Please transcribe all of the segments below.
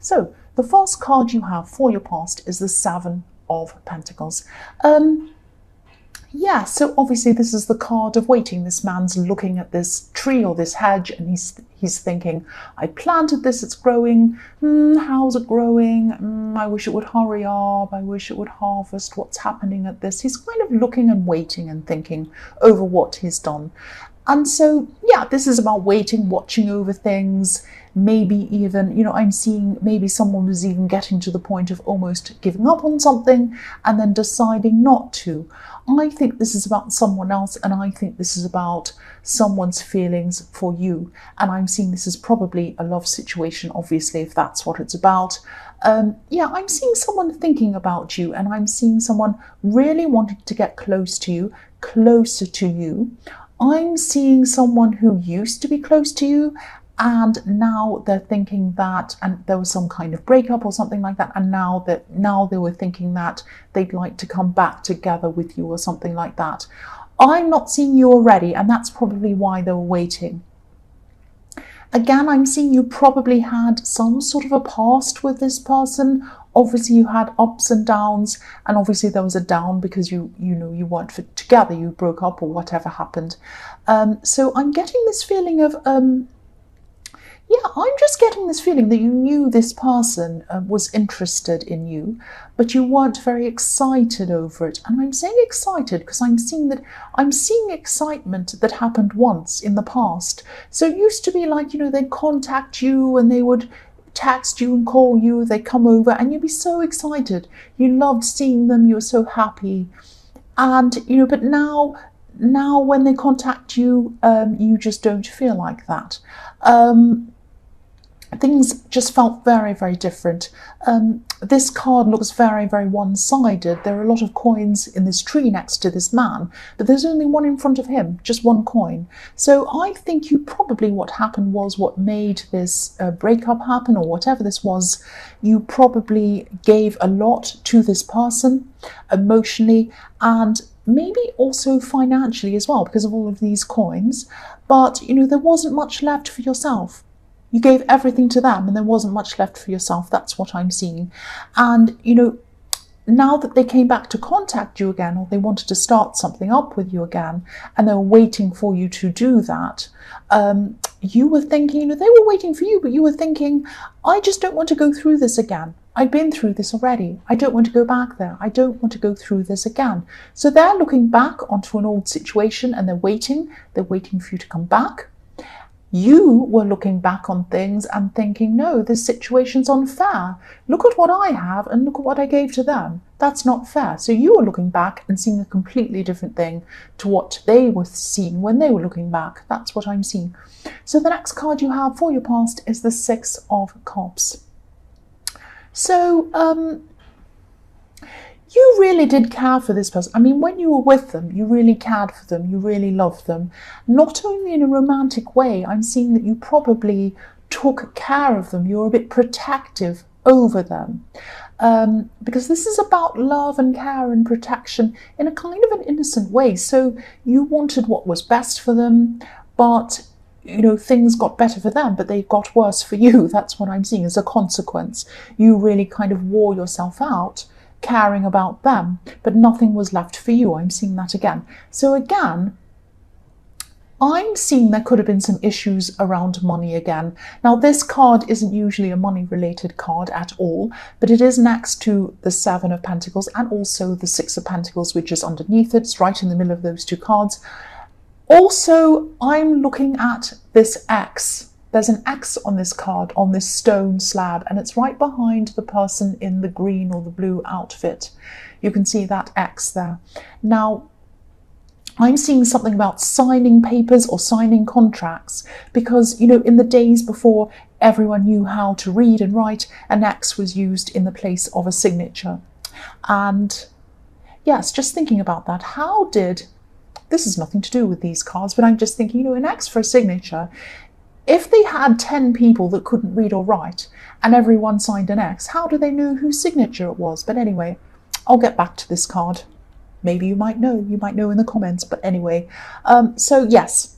So the first card you have for your past is the Seven of Pentacles. Yeah, so obviously this is the card of waiting. This man's looking at this tree or this hedge and he's thinking, I planted this, it's growing. How's it growing? I wish it would hurry up. I wish it would harvest. What's happening at this? He's kind of looking and waiting and thinking over what he's done. And so, yeah, this is about waiting, watching over things, maybe even, I'm seeing maybe someone was even getting to the point of almost giving up on something and then deciding not to. I think this is about someone else, and I think this is about someone's feelings for you. And I'm seeing this as probably a love situation, obviously, if that's what it's about. Yeah, I'm seeing someone thinking about you, and I'm seeing someone really wanting to get close to you, closer to you. I'm seeing someone who used to be close to you and now they're thinking that, and there was some kind of breakup or something like that, and now they were thinking that they'd like to come back together with you or something like that. I'm not seeing you already, and that's probably why they were waiting. Again, I'm seeing you probably had some sort of a past with this person. Obviously, you had ups and downs, and obviously there was a down because you weren't together, you broke up or whatever happened. So I'm getting this feeling of, I'm just getting this feeling that you knew this person was interested in you, but you weren't very excited over it. And I'm saying excited because I'm seeing excitement that happened once in the past. So it used to be like, they'd contact you and they would text you and call you, they'd come over and you'd be so excited. You loved seeing them, you were so happy. And, but now when they contact you, you just don't feel like that. Things just felt very, very different. This card looks very, very one-sided. There are a lot of coins in this tree next to this man, but there's only one in front of him, just one coin. So I think what happened was what made this breakup happen, or whatever this was, you probably gave a lot to this person emotionally and maybe also financially as well because of all of these coins. But, there wasn't much left for yourself. You gave everything to them and there wasn't much left for yourself. That's what I'm seeing. And, now that they came back to contact you again, or they wanted to start something up with you again, and they were waiting for you to do that, you were thinking, they were waiting for you, but you were thinking, I just don't want to go through this again. I've been through this already. I don't want to go back there. I don't want to go through this again. So they're looking back onto an old situation and they're waiting. They're waiting for you to come back. You were looking back on things and thinking, no, this situation's unfair. Look at what I have and look at what I gave to them. That's not fair. So you were looking back and seeing a completely different thing to what they were seeing when they were looking back. That's what I'm seeing. So the next card you have for your past is the Six of Cups. So, you really did care for this person. I mean, when you were with them, you really cared for them. You really loved them. Not only in a romantic way, I'm seeing that you probably took care of them. You were a bit protective over them. Because this is about love and care and protection in a kind of an innocent way. So you wanted what was best for them, but things got better for them, but they got worse for you. That's what I'm seeing as a consequence. You really kind of wore yourself out, caring about them, but nothing was left for you. I'm seeing that again. So again, I'm seeing there could have been some issues around money again. Now, this card isn't usually a money-related card at all, but it is next to the Seven of Pentacles and also the Six of Pentacles, which is underneath it. It's right in the middle of those two cards. Also, I'm looking at this X. There's an X on this card, on this stone slab, and it's right behind the person in the green or the blue outfit. You can see that X there. Now, I'm seeing something about signing papers or signing contracts because, in the days before everyone knew how to read and write, an X was used in the place of a signature. And yes, just thinking about that, this has nothing to do with these cards, but I'm just thinking, an X for a signature. If they had 10 people that couldn't read or write and everyone signed an X, how do they know whose signature it was? But anyway, I'll get back to this card. Maybe you might know in the comments, but anyway. So yes,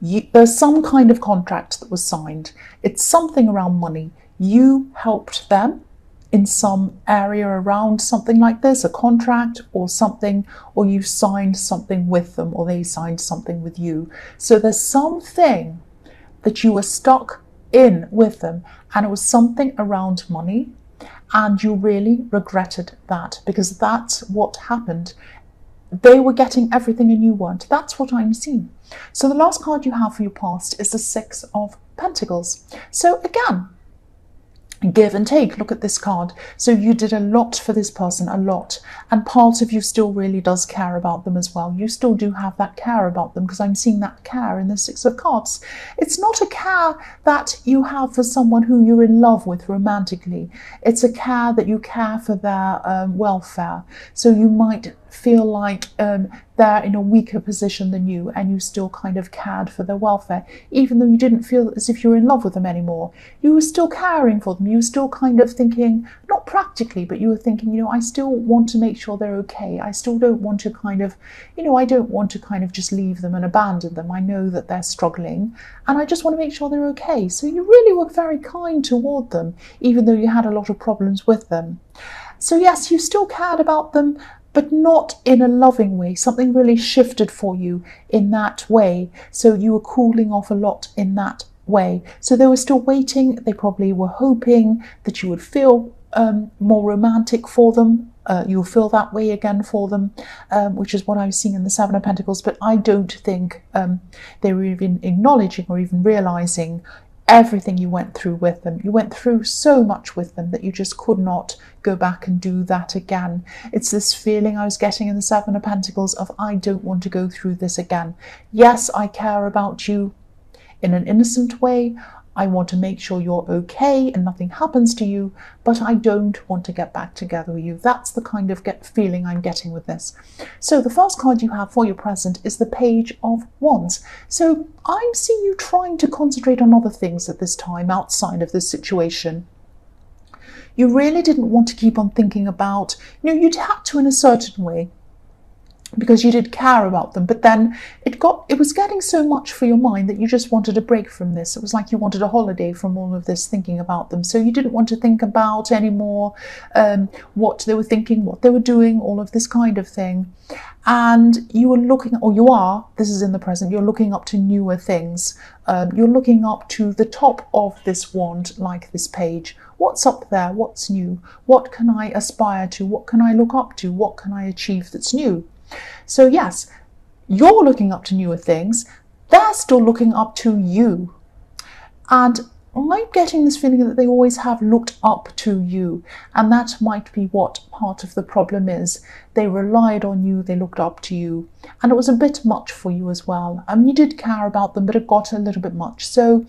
there's some kind of contract that was signed. It's something around money. you helped them in some area around something like this, a contract or something, or you signed something with them, or they signed something with you. So there's something that you were stuck in with them, and it was something around money, and you really regretted that, because that's what happened. They were getting everything and you weren't. That's what I'm seeing. So the last card you have for your past is the Six of Pentacles. So again, give and take. Look at this card. So you did a lot for this person, a lot, and part of you still really does care about them as well. You still do have that care about them, because I'm seeing that care in the Six of Cups. It's not a care that you have for someone who you're in love with romantically. It's a care that you care for their welfare. So you might feel like they're in a weaker position than you, and you still kind of cared for their welfare, even though you didn't feel as if you were in love with them anymore. You were still caring for them. You were still kind of thinking, not practically, but you were thinking, I still want to make sure they're okay. I still don't want to kind of, I don't want to kind of just leave them and abandon them. I know that they're struggling, and I just want to make sure they're okay. So you really were very kind toward them, even though you had a lot of problems with them. So yes, you still cared about them, but not in a loving way. Something really shifted for you in that way. So you were cooling off a lot in that way. So they were still waiting. They probably were hoping that you would feel more romantic for them. You'll feel that way again for them, which is what I was seeing in the Seven of Pentacles. But I don't think they were even acknowledging or even realizing everything you went through with them. You went through so much with them that you just could not go back and do that again. It's this feeling I was getting in the Seven of Pentacles of, I don't want to go through this again. Yes, I care about you in an innocent way. I want to make sure you're okay and nothing happens to you, but I don't want to get back together with you. That's the kind of feeling I'm getting with this. So the first card you have for your present is the Page of Wands. So I'm seeing you trying to concentrate on other things at this time outside of this situation. You really didn't want to keep on thinking about, you'd had to in a certain way, because you did care about them, but then it was getting so much for your mind that you just wanted a break from this. It was like you wanted a holiday from all of this thinking about them. So you didn't want to think about anymore what they were thinking, what they were doing, all of this kind of thing. And you were looking, or you are, this is in the present, you're looking up to newer things. You're looking up to the top of this wand, like this page. What's up there? What's new? What can I aspire to? What can I look up to? What can I achieve that's new? So yes, you're looking up to newer things. They're still looking up to you. And I'm getting this feeling that they always have looked up to you. And that might be what part of the problem is. They relied on you, they looked up to you. And it was a bit much for you as well. You did care about them, but it got a little bit much. So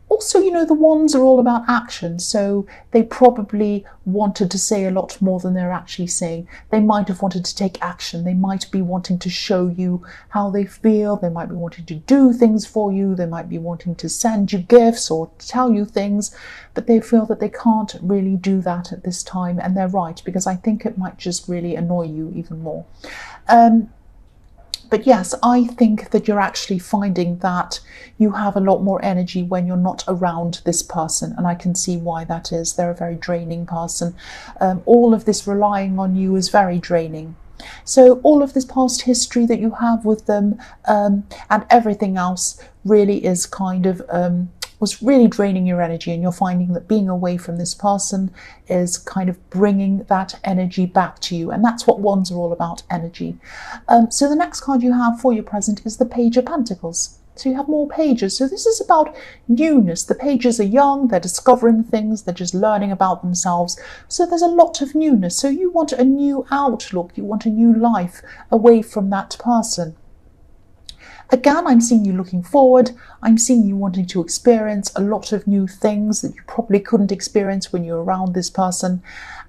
also, the wands are all about action, so they probably wanted to say a lot more than they're actually saying. They might have wanted to take action. They might be wanting to show you how they feel. They might be wanting to do things for you. They might be wanting to send you gifts or tell you things, but they feel that they can't really do that at this time, and they're right, because I think it might just really annoy you even more. But yes, I think that you're actually finding that you have a lot more energy when you're not around this person. And I can see why that is. They're a very draining person. All of this relying on you is very draining. So all of this past history that you have with them and everything else really is kind of was really draining your energy, and you're finding that being away from this person is kind of bringing that energy back to you, and that's what wands are all about, energy. So the next card you have for your present is the Page of Pentacles. So you have more pages. So this is about newness. The pages are young, they're discovering things, they're just learning about themselves. So there's a lot of newness. So you want a new outlook, you want a new life away from that person. Again, I'm seeing you looking forward. I'm seeing you wanting to experience a lot of new things that you probably couldn't experience when you're around this person.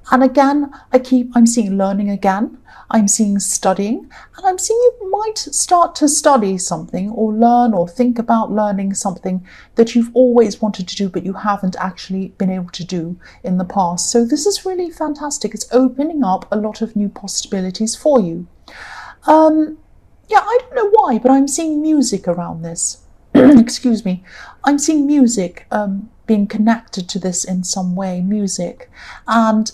And again, I'm seeing learning again. I'm seeing studying, and I'm seeing you might start to study something or learn or think about learning something that you've always wanted to do, but you haven't actually been able to do in the past. So this is really fantastic. It's opening up a lot of new possibilities for you. Yeah, I don't know why, but I'm seeing music around this. excuse me, I'm seeing music being connected to this in some way, music, and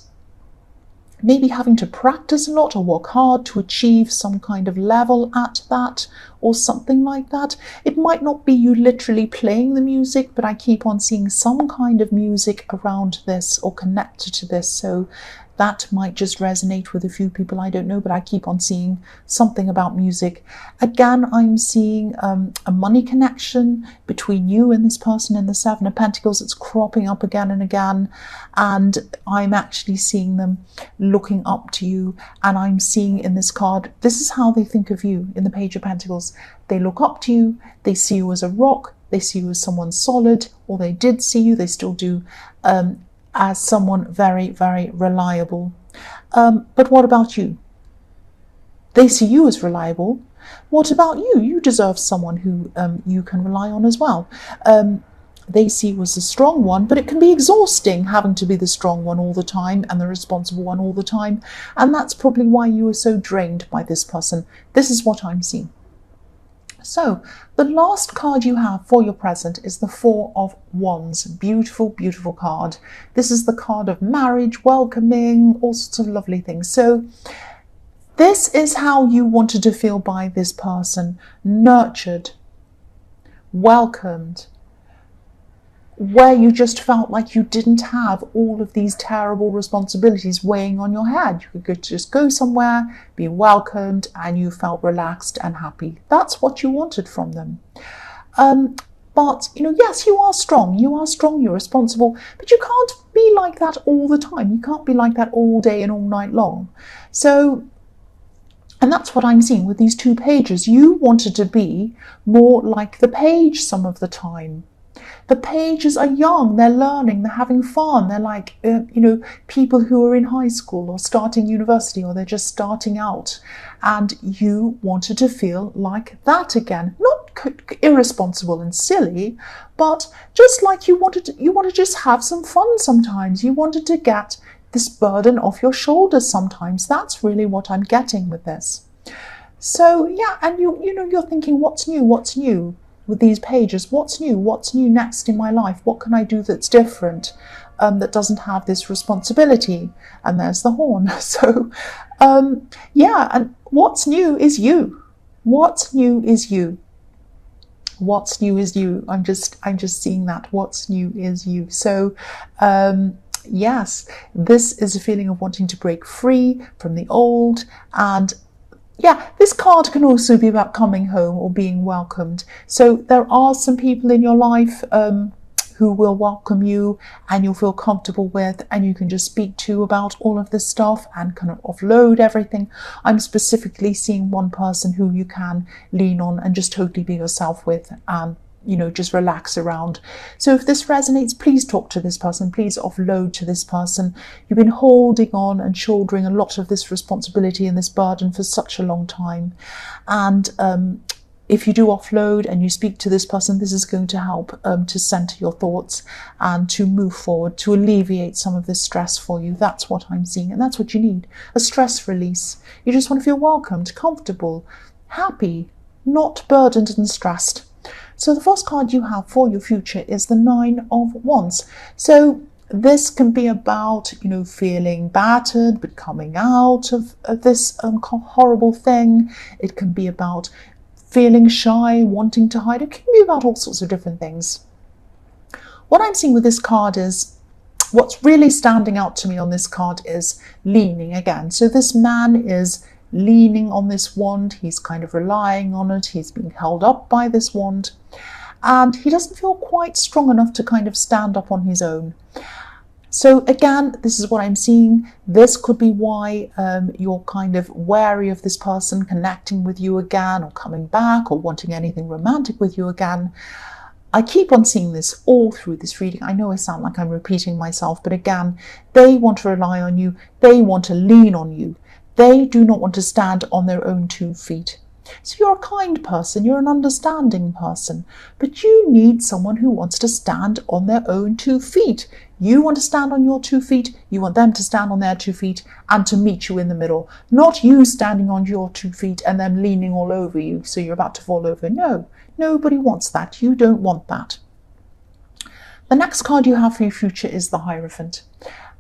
maybe having to practice a lot or work hard to achieve some kind of level at that or something like that. It might not be you literally playing the music, but I keep on seeing some kind of music around this or connected to this. So that might just resonate with a few people, I don't know, but I keep on seeing something about music. Again, I'm seeing a money connection between you and this person in the Seven of Pentacles. It's cropping up again and again, and I'm actually seeing them looking up to you, and I'm seeing in this card, this is how they think of you in the Page of Pentacles. They look up to you, they see you as a rock, they see you as someone solid, or they did see you, they still do, as someone very, very reliable. But what about you? They see you as reliable. What about you? You deserve someone who you can rely on as well. They see you as a strong one, but it can be exhausting having to be the strong one all the time and the responsible one all the time. And that's probably why you are so drained by this person. This is what I'm seeing. So the last card you have for your present is the Four of Wands. Beautiful, beautiful card. This is the card of marriage, welcoming, all sorts of lovely things. So this is how you wanted to feel by this person. Nurtured, welcomed, where you just felt like you didn't have all of these terrible responsibilities weighing on your head. You could just go somewhere, be welcomed, and you felt relaxed and happy. That's what you wanted from them. But, yes, you are strong, you're responsible, but you can't be like that all the time. You can't be like that all day and all night long. So, and that's what I'm seeing with these two pages. You wanted to be more like the page some of the time. The pages are young, they're learning, they're having fun. They're like, people who are in high school or starting university, or they're just starting out. And you wanted to feel like that again. Not irresponsible and silly, but just like you want to just have some fun sometimes. You wanted to get this burden off your shoulders sometimes. That's really what I'm getting with this. So, yeah, and you're thinking, what's new? With these pages, what's new next in my life? What can I do that's different, that doesn't have this responsibility? And there's the horn. So yeah, and what's new is you. What's new is you. What's new is you. I'm just seeing that. What's new is you. So yes, this is a feeling of wanting to break free from the old. And yeah, this card can also be about coming home or being welcomed. So there are some people in your life who will welcome you and you'll feel comfortable with, and you can just speak to about all of this stuff and kind of offload everything. I'm specifically seeing one person who you can lean on and just totally be yourself with, and just relax around. So if this resonates, please talk to this person, please offload to this person. You've been holding on and shouldering a lot of this responsibility and this burden for such a long time. And if you do offload and you speak to this person, this is going to help to center your thoughts and to move forward, to alleviate some of this stress for you. That's what I'm seeing, and that's what you need, a stress release. You just want to feel welcomed, comfortable, happy, not burdened and stressed. So the first card you have for your future is the Nine of Wands. So this can be about, feeling battered, but coming out of this horrible thing. It can be about feeling shy, wanting to hide. It can be about all sorts of different things. What I'm seeing with this card is, what's really standing out to me on this card is leaning again. So this man is leaning on this wand. He's kind of relying on it. He's being held up by this wand. And he doesn't feel quite strong enough to kind of stand up on his own. So again, this is what I'm seeing. This could be why you're kind of wary of this person connecting with you again, or coming back, or wanting anything romantic with you again. I keep on seeing this all through this reading. I know I sound like I'm repeating myself, but again, they want to rely on you. They want to lean on you. They do not want to stand on their own 2 feet. So you're a kind person, you're an understanding person, but you need someone who wants to stand on their own 2 feet. You want to stand on your 2 feet, you want them to stand on their 2 feet and to meet you in the middle. Not you standing on your 2 feet and them leaning all over you so you're about to fall over. No, nobody wants that. You don't want that. The next card you have for your future is the Hierophant.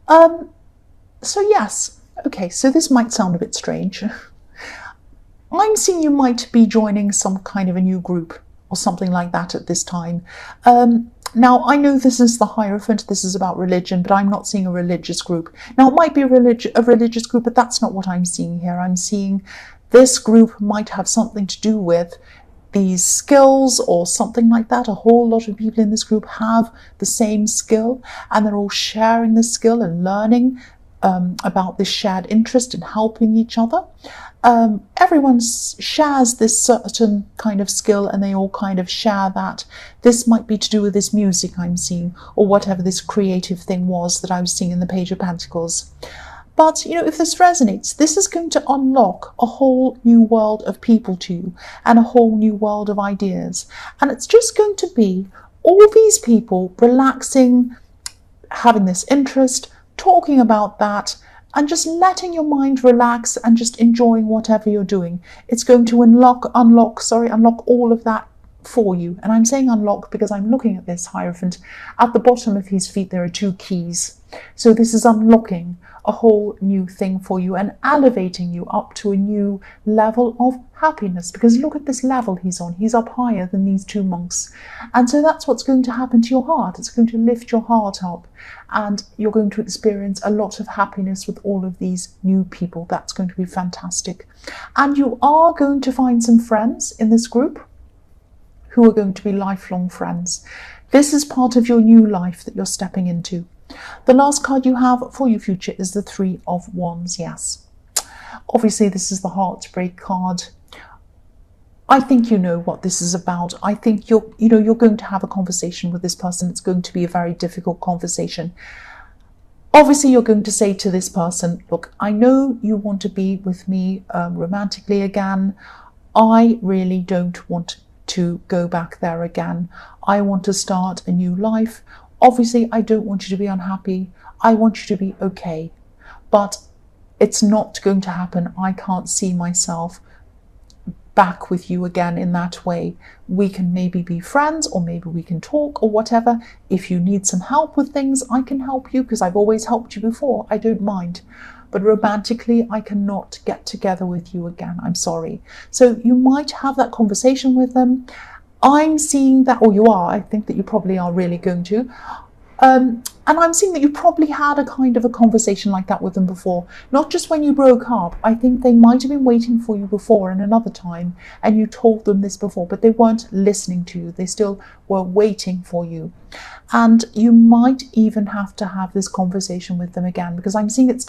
So yes, okay, so this might sound a bit strange. I'm seeing you might be joining some kind of a new group or something like that at this time. Now, I know this is the Hierophant, this is about religion, but I'm not seeing a religious group. Now, it might be a religious group, but that's not what I'm seeing here. I'm seeing this group might have something to do with these skills or something like that. A whole lot of people in this group have the same skill, and they're all sharing the skill and learning about this shared interest in helping each other. Everyone shares this certain kind of skill, and they all kind of share that. This might be to do with this music I'm seeing, or whatever this creative thing was that I was seeing in the Page of Pentacles. But, you know, if this resonates, this is going to unlock a whole new world of people to you and a whole new world of ideas. And it's just going to be all these people relaxing, having this interest, talking about that, and just letting your mind relax and just enjoying whatever you're doing. It's going to unlock all of that for you. And I'm saying unlock because I'm looking at this Hierophant. At the bottom of his feet there are 2 keys. So this is unlocking a whole new thing for you and elevating you up to a new level of happiness, because look at this level he's on. He's up higher than these 2 monks. And so that's what's going to happen to your heart. It's going to lift your heart up, and you're going to experience a lot of happiness with all of these new people. That's going to be fantastic. And you are going to find some friends in this group who are going to be lifelong friends. This is part of your new life that you're stepping into. The last card you have for your future is the 3 of Wands. Yes, obviously this is the heartbreak card. I think you know what this is about. I think you're going to have a conversation with this person. It's going to be a very difficult conversation. Obviously, you're going to say to this person, look, I know you want to be with me romantically again. I really don't want to go back there again. I want to start a new life. Obviously, I don't want you to be unhappy. I want you to be okay. But it's not going to happen. I can't see myself back with you again in that way. We can maybe be friends, or maybe we can talk or whatever. If you need some help with things, I can help you because I've always helped you before. I don't mind. But romantically, I cannot get together with you again. I'm sorry. So you might have that conversation with them. I'm seeing that, or you are, I think that you probably are really going to. And I'm seeing that you probably had a kind of a conversation like that with them before. Not just when you broke up. I think they might have been waiting for you before in another time, and you told them this before, but they weren't listening to you. They still were waiting for you. And you might even have to have this conversation with them again, because I'm seeing it's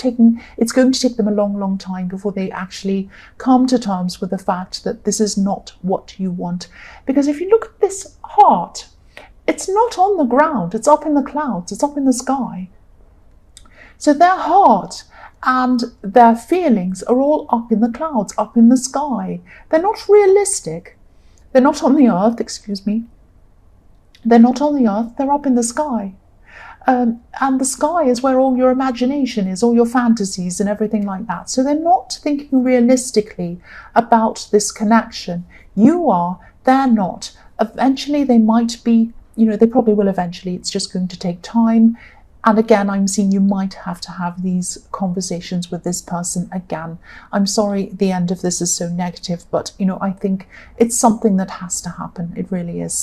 going to take them a long, long time before they actually come to terms with the fact that this is not what you want. Because if you look at this heart, it's not on the ground, it's up in the clouds, it's up in the sky. So their heart and their feelings are all up in the clouds, up in the sky. They're not realistic. They're not on the earth, excuse me. They're not on the earth, they're up in the sky. And the sky is where all your imagination is, all your fantasies and everything like that. So they're not thinking realistically about this connection. You are, they're not. Eventually they might be, they probably will eventually. It's just going to take time. And again, I'm seeing you might have to have these conversations with this person again. I'm sorry the end of this is so negative, but, I think it's something that has to happen. It really is.